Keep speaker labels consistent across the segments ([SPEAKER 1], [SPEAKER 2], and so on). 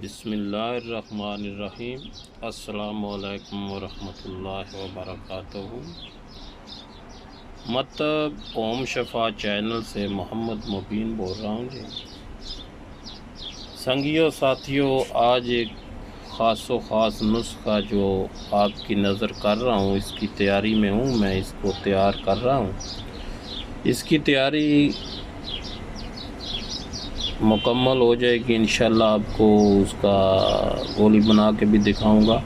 [SPEAKER 1] بسم اللہ الرحمن الرحیم۔ السلام علیکم ورحمۃ اللہ وبرکاتہ۔ مطلب اوم شفا چینل سے محمد مبین بول رہا ہوں جی۔ سنگیوں ساتھیوں، آج ایک خاص نسخہ جو آپ کی نظر کر رہا ہوں، اس کی تیاری میں ہوں، میں اس کو تیار کر رہا ہوں۔ اس کی تیاری مکمل ہو جائے گی انشاءاللہ، آپ کو اس کا گولی بنا کے بھی دکھاؤں گا۔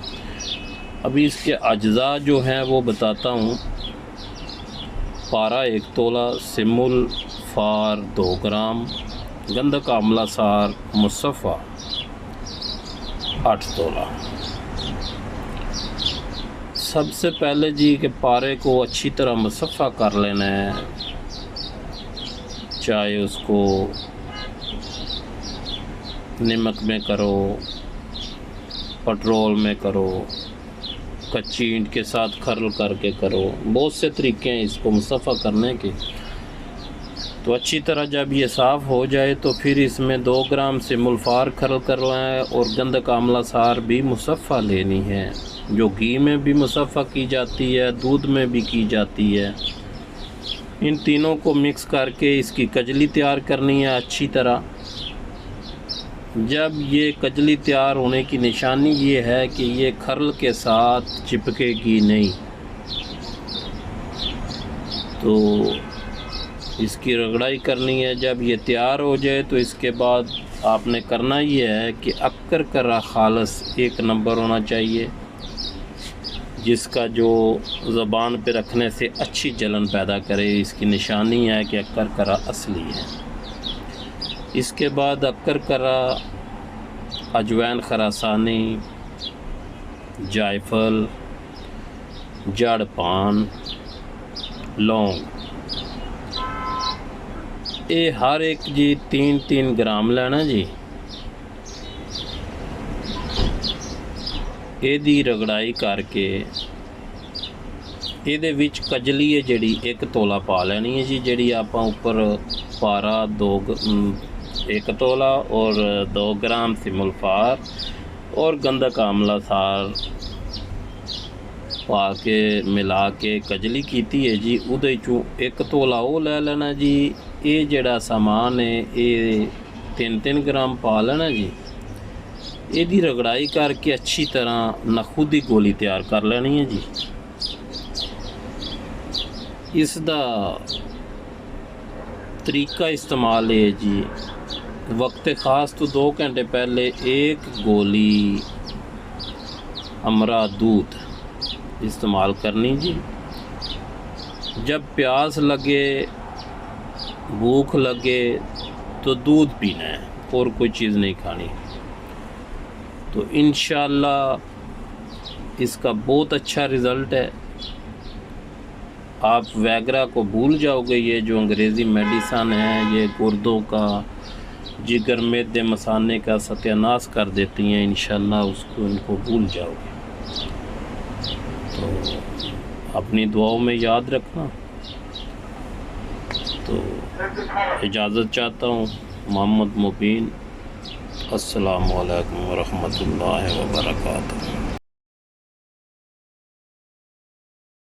[SPEAKER 1] ابھی اس کے اجزاء جو ہیں وہ بتاتا ہوں۔ پارا 1 تولہ، سمول فار 2 گرام، گندک آملہ سار مصفہ 8 تولہ۔ سب سے پہلے جی کہ پارے کو اچھی طرح مصفہ کر لینا ہے، چاہے اس کو نمک میں کرو، پٹرول میں کرو، کچی اینٹ کے ساتھ کھرل کر کے کرو، بہت سے طریقے ہیں اس کو مصفہ کرنے کے۔ تو اچھی طرح جب یہ صاف ہو جائے تو پھر اس میں 2 گرام سمول فار کھرل کرنا ہے، اور گندک آملہ سار بھی مصفہ لینی ہے، جو گھی میں بھی مصفہ کی جاتی ہے، دودھ میں بھی کی جاتی ہے۔ ان تینوں کو مکس کر کے اس کی کجلی تیار کرنی ہے اچھی طرح۔ جب یہ کجلی تیار ہونے کی نشانی یہ ہے کہ یہ کھرل کے ساتھ چپکے گی نہیں، تو اس کی رگڑائی کرنی ہے۔ جب یہ تیار ہو جائے تو اس کے بعد آپ نے کرنا یہ ہے کہ اکر کرا خالص 1 نمبر ہونا چاہیے، جس کا جو زبان پہ رکھنے سے اچھی جلن پیدا کرے۔ اس کی نشانی ہے کہ اکر کرا اصلی ہے۔ اس کے بعد اکر کرا، اجوین خراسانی، جائفل، جڑ پان، لونگ، یہ ہر ایک جی 3 گرام لینا جی۔ یہ دی رگڑائی کر کے یہ وچ کجلی ہے جڑی 1 تولہ پا لینی ہے جی، جڑی آپ اوپر پارا 1 تولہ اور 2 گرام سمول فار اور گندک آملہ سار پا کے ملا کے کجلی کیتی ہے جی، ادھے چوں 1 تولہ وہ لے لینا جی۔ یہ جڑا سامان ہے یہ 3 گرام پا لینا جی۔ یہ دی رگڑائی کر کے اچھی طرح نخودی گولی تیار کر لینی ہے جی۔ اس دا طریقہ استعمال ہے جی، وقت خاص تو 2 گھنٹے پہلے 1 گولی ہمراہ دودھ استعمال کرنی جی۔ جب پیاس لگے، بھوک لگے تو دودھ پینا ہے، اور کوئی چیز نہیں کھانی۔ تو انشاءاللہ اس کا بہت اچھا رزلٹ ہے۔ آپ ویگرا کو بھول جاؤ گے، یہ جو انگریزی میڈیسن ہے یہ گردوں کا، جگر معدے مثانے کا ستیہ ناش کر دیتی ہیں۔ انشاءاللہ ان کو بھول جاؤ گے۔ تو اپنی دعاؤں میں یاد رکھنا۔ تو اجازت چاہتا ہوں، محمد مبین۔ السلام علیکم ورحمۃ اللہ وبرکاتہ۔